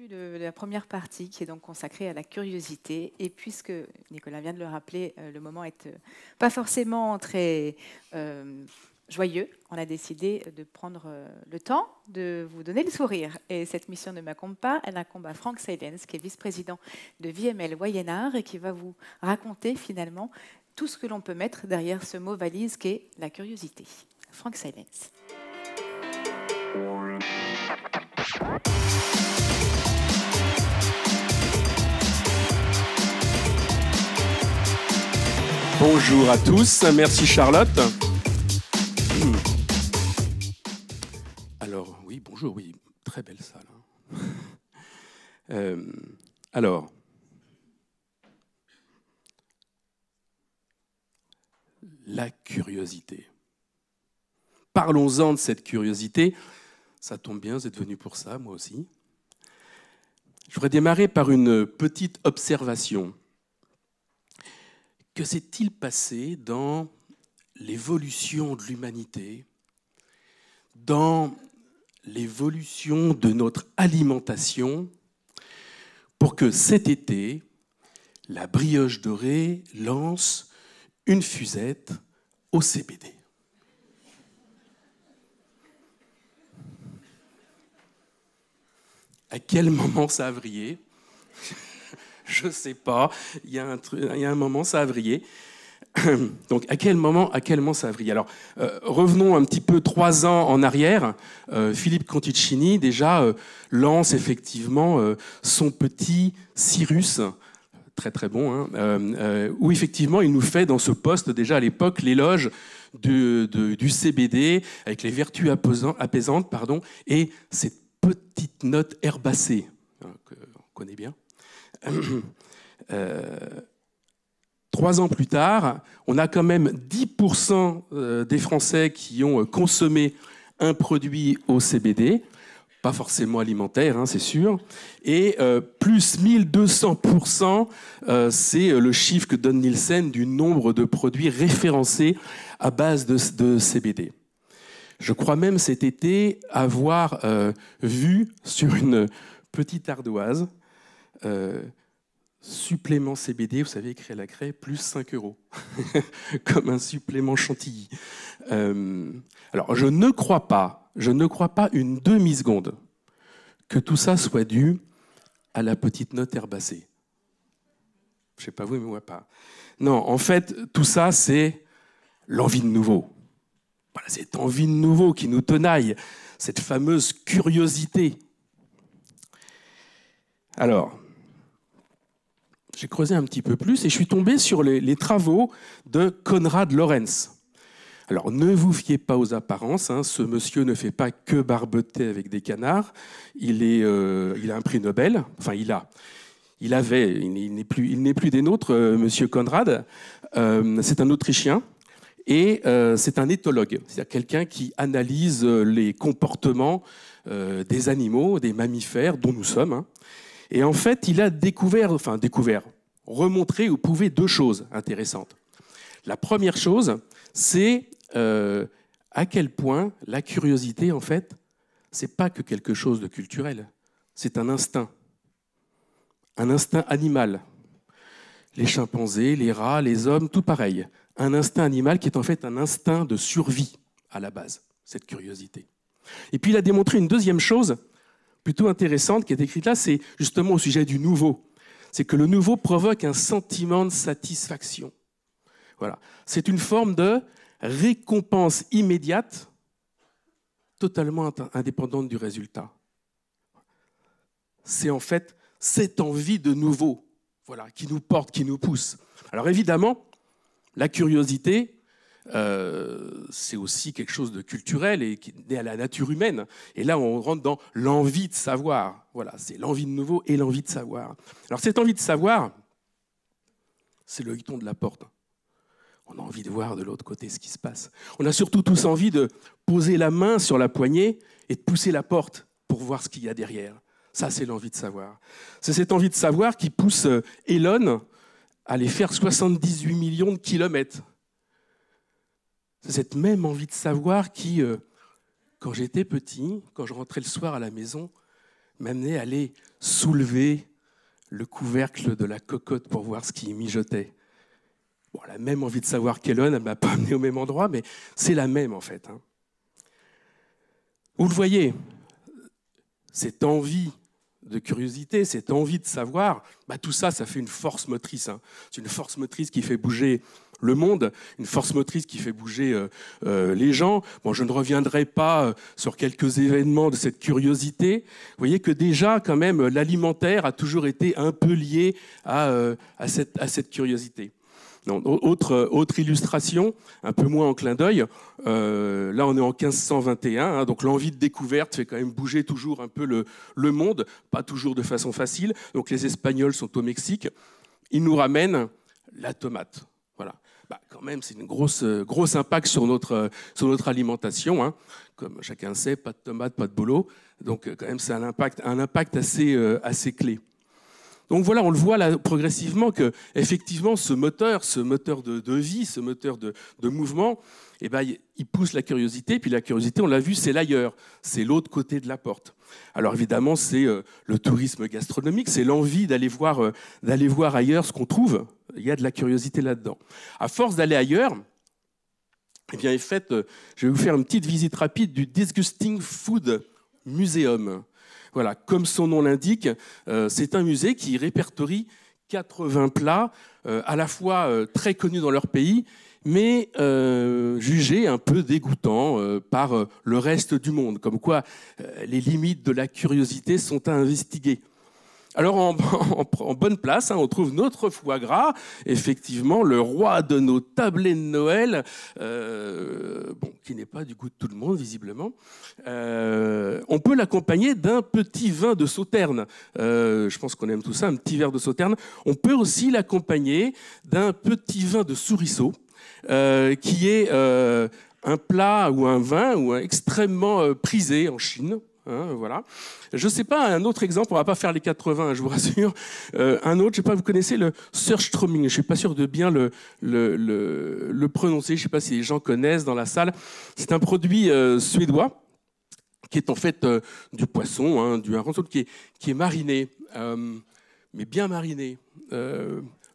continue de la première partie qui est donc consacrée à la curiosité. Et puisque Nicolas vient de le rappeler, le moment est pas forcément très joyeux, on a décidé de prendre le temps de vous donner le sourire. Et cette mission ne m'incombe pas, elle incombe à Frank Seilens, qui est vice-président de VML Moyen-Art et qui va vous raconter finalement tout ce que l'on peut mettre derrière ce mot valise qui est la curiosité. Frank Seilens. Bonjour à tous, merci Charlotte. Alors, oui, bonjour, oui, très belle salle. Alors, la curiosité. Parlons-en de cette curiosité. Ça tombe bien, vous êtes venus pour ça, moi aussi. Je voudrais démarrer par une petite observation. Que s'est-il passé dans l'évolution de l'humanité, dans l'évolution de notre alimentation, pour que cet été, la brioche dorée lance une fusette au CBD? À quel moment ça a vrillé? Je ne sais pas. Il y a un moment, ça a vrillé. Donc, à quel moment ça a vrillé? Alors, revenons un petit peu 3 ans en arrière. Philippe Conticini, déjà, lance effectivement son petit Cyrus, très très bon, hein, où effectivement, il nous fait dans ce poste, déjà à l'époque, l'éloge du CBD, avec les vertus apaisantes, et cette petite note herbacée, qu'on connaît bien. 3 ans plus tard, on a quand même 10% des Français qui ont consommé un produit au CBD, pas forcément alimentaire, hein, c'est sûr, et plus 1200%, c'est le chiffre que donne Nielsen du nombre de produits référencés à base de CBD. Je crois même cet été avoir vu sur une petite ardoise supplément CBD, vous savez, écrit à la craie, plus 5 €, comme un supplément chantilly. Alors, je ne crois pas une demi-seconde que tout ça soit dû à la petite note herbacée. Je ne sais pas vous, mais moi pas. Non, en fait, tout ça, c'est l'envie de nouveau. Voilà, cette envie de nouveau qui nous tenaille, cette fameuse curiosité. Alors, j'ai creusé un petit peu plus et je suis tombé sur les travaux de Konrad Lorenz. Alors, ne vous fiez pas aux apparences, hein, ce monsieur ne fait pas que barboter avec des canards. Il a un prix Nobel, enfin il n'est plus des nôtres, monsieur Konrad. C'est un Autrichien et c'est un éthologue, c'est-à-dire quelqu'un qui analyse les comportements des animaux, des mammifères dont nous sommes, hein. Et en fait, il a remontré ou prouvé 2 choses intéressantes. La première chose, c'est à quel point la curiosité, en fait, c'est pas que quelque chose de culturel, c'est un instinct animal. Les chimpanzés, les rats, les hommes, tout pareil. Un instinct animal qui est en fait un instinct de survie à la base, cette curiosité. Et puis il a démontré une deuxième chose, plutôt intéressante, qui est écrite là, c'est justement au sujet du nouveau. C'est que le nouveau provoque un sentiment de satisfaction. Voilà. C'est une forme de récompense immédiate, totalement indépendante du résultat. C'est en fait cette envie de nouveau, voilà, qui nous porte, qui nous pousse. Alors évidemment, la curiosité, c'est aussi quelque chose de culturel et qui est à la nature humaine. Et là, on rentre dans l'envie de savoir. Voilà, c'est l'envie de nouveau et l'envie de savoir. Alors cette envie de savoir, c'est le œilleton de la porte. On a envie de voir de l'autre côté ce qui se passe. On a surtout tous envie de poser la main sur la poignée et de pousser la porte pour voir ce qu'il y a derrière. Ça, c'est l'envie de savoir. C'est cette envie de savoir qui pousse Elon à aller faire 78 millions de kilomètres. C'est cette même envie de savoir qui, quand j'étais petit, quand je rentrais le soir à la maison, m'amenait à aller soulever le couvercle de la cocotte pour voir ce qui y mijotait. Bon, elle a même envie de savoir quelle elle ne m'a pas amené au même endroit, mais c'est la même en fait. Hein. Vous le voyez, cette envie de curiosité, cette envie de savoir, tout ça, ça fait une force motrice. Hein. C'est une force motrice qui fait bouger le monde, une force motrice qui fait bouger les gens. Bon, je ne reviendrai pas sur quelques événements de cette curiosité. Vous voyez que déjà, quand même, l'alimentaire a toujours été un peu lié à cette curiosité. Non, autre illustration, un peu moins en clin d'œil. Là, on est en 1521, hein, donc l'envie de découverte fait quand même bouger toujours un peu le monde, pas toujours de façon facile. Donc les Espagnols sont au Mexique. Ils nous ramènent la tomate. Voilà. Quand même, c'est une grosse impact sur notre alimentation. Hein. Comme chacun sait, pas de tomate, pas de bolo. Donc quand même, c'est un impact assez clé. Donc voilà, on le voit là progressivement que effectivement ce moteur de vie, ce moteur de mouvement, il pousse la curiosité. Puis la curiosité, on l'a vu, c'est l'ailleurs, c'est l'autre côté de la porte. Alors évidemment, c'est le tourisme gastronomique, c'est l'envie d'aller voir ailleurs ce qu'on trouve. Il y a de la curiosité là-dedans. À force d'aller ailleurs, en fait, je vais vous faire une petite visite rapide du Disgusting Food Museum. Voilà, comme son nom l'indique, c'est un musée qui répertorie 80 plats, à la fois très connus dans leur pays, mais jugés un peu dégoûtants par le reste du monde. Comme quoi, les limites de la curiosité sont à investiguer. Alors, en bonne place, hein, on trouve notre foie gras, effectivement, le roi de nos tablés de Noël, qui n'est pas du goût de tout le monde, visiblement. On peut l'accompagner d'un petit vin de Sauterne. Je pense qu'on aime tout ça, un petit verre de Sauterne. On peut aussi l'accompagner d'un petit vin de Souriceau, qui est un plat ou un vin extrêmement prisé en Chine. Hein, voilà. Je ne sais pas, un autre exemple, on ne va pas faire les 80, je vous rassure. Un autre, je ne sais pas, vous connaissez le Surströmming, je ne suis pas sûr de bien le prononcer, je ne sais pas si les gens connaissent dans la salle. C'est un produit suédois qui est en fait du poisson, hein, du hareng qui est mariné, mais bien mariné.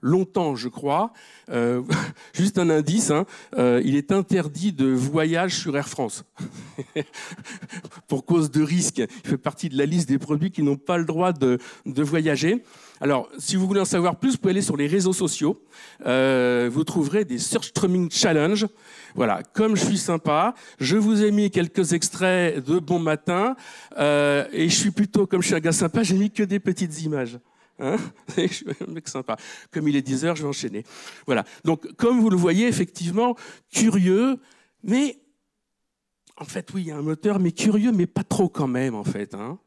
Longtemps, je crois. Juste un indice, hein, il est interdit de voyage sur Air France pour cause de risque. Il fait partie de la liste des produits qui n'ont pas le droit de voyager. Alors, si vous voulez en savoir plus, vous pouvez aller sur les réseaux sociaux. Vous trouverez des Surströmming Challenge. Voilà, comme je suis sympa, je vous ai mis quelques extraits de Bon Matin. Et je suis plutôt, comme je suis un gars sympa, j'ai mis que des petites images. Hein, je suis un mec sympa. Comme il est 10h, je vais enchaîner. Voilà. Donc, comme vous le voyez, effectivement, curieux, mais en fait, oui, il y a un moteur, mais curieux, mais pas trop quand même, en fait. Hein.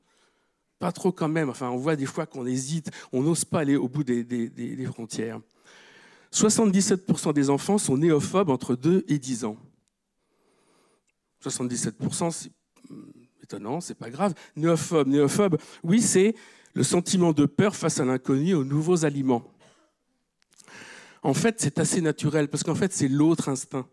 Pas trop quand même. Enfin, on voit des fois qu'on hésite, on n'ose pas aller au bout des frontières. 77% des enfants sont néophobes entre 2 et 10 ans. 77%, c'est étonnant, c'est pas grave. Néophobe, oui, c'est le sentiment de peur face à l'inconnu, aux nouveaux aliments. En fait, c'est assez naturel, parce qu'en fait, c'est l'autre instinct.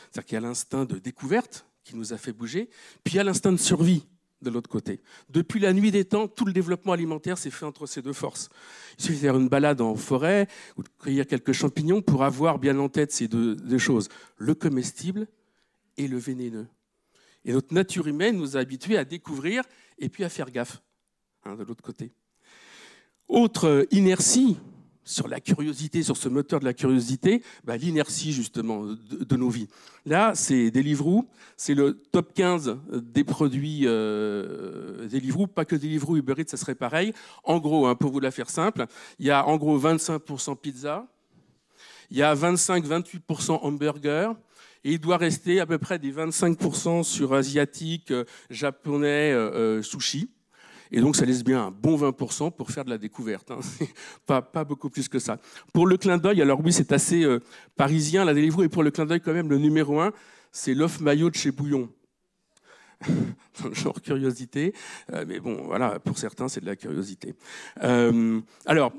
C'est-à-dire qu'il y a l'instinct de découverte qui nous a fait bouger, puis il y a l'instinct de survie de l'autre côté. Depuis la nuit des temps, tout le développement alimentaire s'est fait entre ces deux forces. Il suffit de faire une balade en forêt ou de cueillir quelques champignons pour avoir bien en tête ces deux choses, le comestible et le vénéneux. Et notre nature humaine nous a habitués à découvrir et puis à faire gaffe. De l'autre côté. Autre inertie sur la curiosité, sur ce moteur de la curiosité, l'inertie justement de nos vies. Là, c'est Deliveroo, c'est le top 15 des produits Deliveroo, pas que Deliveroo, Uber Eats, ça serait pareil. En gros, pour vous la faire simple, il y a en gros 25% pizza, il y a 25-28% hamburger, et il doit rester à peu près des 25% sur asiatique, japonais, sushi. Et donc, ça laisse bien un bon 20% pour faire de la découverte. Hein. Pas beaucoup plus que ça. Pour le clin d'œil, alors oui, c'est assez parisien, la Deliveroo, et pour le clin d'œil, quand même, le numéro 1, c'est l'œuf maillot de chez Bouillon. Genre curiosité. Mais bon, voilà, pour certains, c'est de la curiosité. Alors,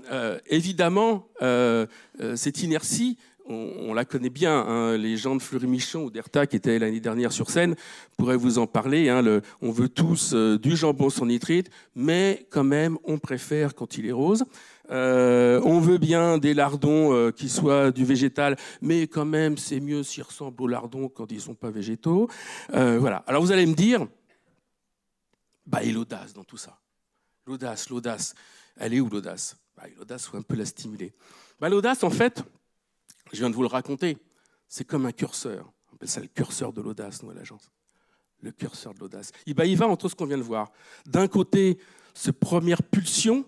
évidemment, cette inertie, on la connaît bien, hein, les gens de Fleury-Michon ou d'Erta qui étaient l'année dernière sur scène pourraient vous en parler. Hein, on veut tous du jambon sans nitrite, mais quand même, on préfère quand il est rose. On veut bien des lardons qui soient du végétal, mais quand même, c'est mieux s'ils ressemblent aux lardons quand ils ne sont pas végétaux. Voilà. Alors vous allez me dire, et l'audace dans tout ça. L'audace. Elle est où l'audace? L'audace, il faut un peu la stimuler. L'audace, en fait, je viens de vous le raconter, c'est comme un curseur. On appelle ça le curseur de l'audace, nous, à l'agence. Le curseur de l'audace. Il va entre ce qu'on vient de voir. D'un côté, cette première pulsion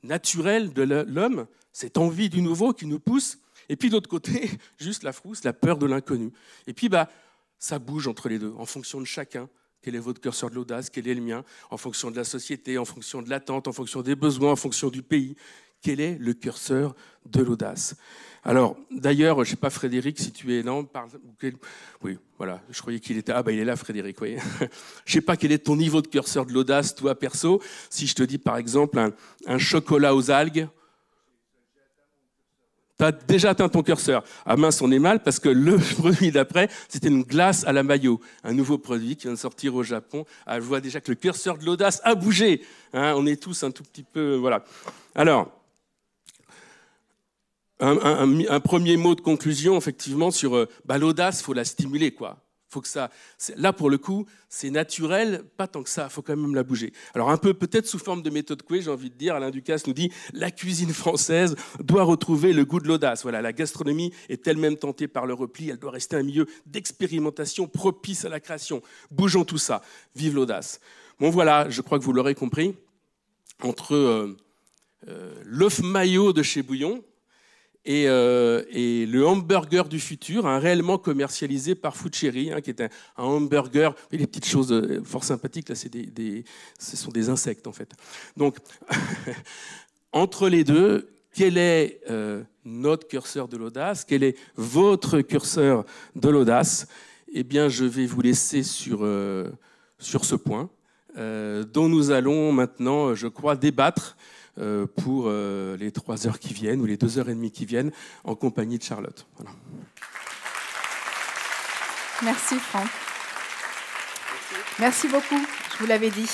naturelle de l'homme, cette envie du nouveau qui nous pousse, et puis de l'autre côté, juste la frousse, la peur de l'inconnu. Et puis, ça bouge entre les deux, en fonction de chacun. Quel est votre curseur de l'audace? Quel est le mien? En fonction de la société, en fonction de l'attente, en fonction des besoins, en fonction du pays. Quel est le curseur de l'audace? Alors, d'ailleurs, je ne sais pas, Frédéric, si tu es là, oui, voilà, je croyais qu'il était... il est là, Frédéric, oui. Je ne sais pas quel est ton niveau de curseur de l'audace, toi, perso. Si je te dis, par exemple, un chocolat aux algues, tu as déjà atteint ton curseur. Ah mince, on est mal, parce que le produit d'après, c'était une glace à la mayo, un nouveau produit qui vient de sortir au Japon. Ah, je vois déjà que le curseur de l'audace a bougé. Hein, on est tous un tout petit peu... Voilà. Alors... Un premier mot de conclusion, effectivement, sur l'audace, il faut la stimuler, quoi. Faut que ça, là, pour le coup, c'est naturel, pas tant que ça, il faut quand même la bouger. Alors, un peu peut-être sous forme de méthode Coué, j'ai envie de dire, Alain Ducasse nous dit « La cuisine française doit retrouver le goût de l'audace ». Voilà, la gastronomie est elle-même tentée par le repli, elle doit rester un milieu d'expérimentation propice à la création. Bougeons tout ça, vive l'audace. Bon, voilà, je crois que vous l'aurez compris, entre l'œuf maillot de chez Bouillon, et le hamburger du futur, réellement commercialisé par Foodcherry, qui est un hamburger. Et les petites choses fort sympathiques, là, ce sont des insectes, en fait. Donc, entre les deux, quel est notre curseur de l'audace? Quel est votre curseur de l'audace? Eh bien, je vais vous laisser sur ce point, dont nous allons maintenant, je crois, débattre pour les 3 heures qui viennent ou les 2 heures et demie qui viennent en compagnie de Charlotte. Voilà. Merci Franck. Merci beaucoup, je vous l'avais dit.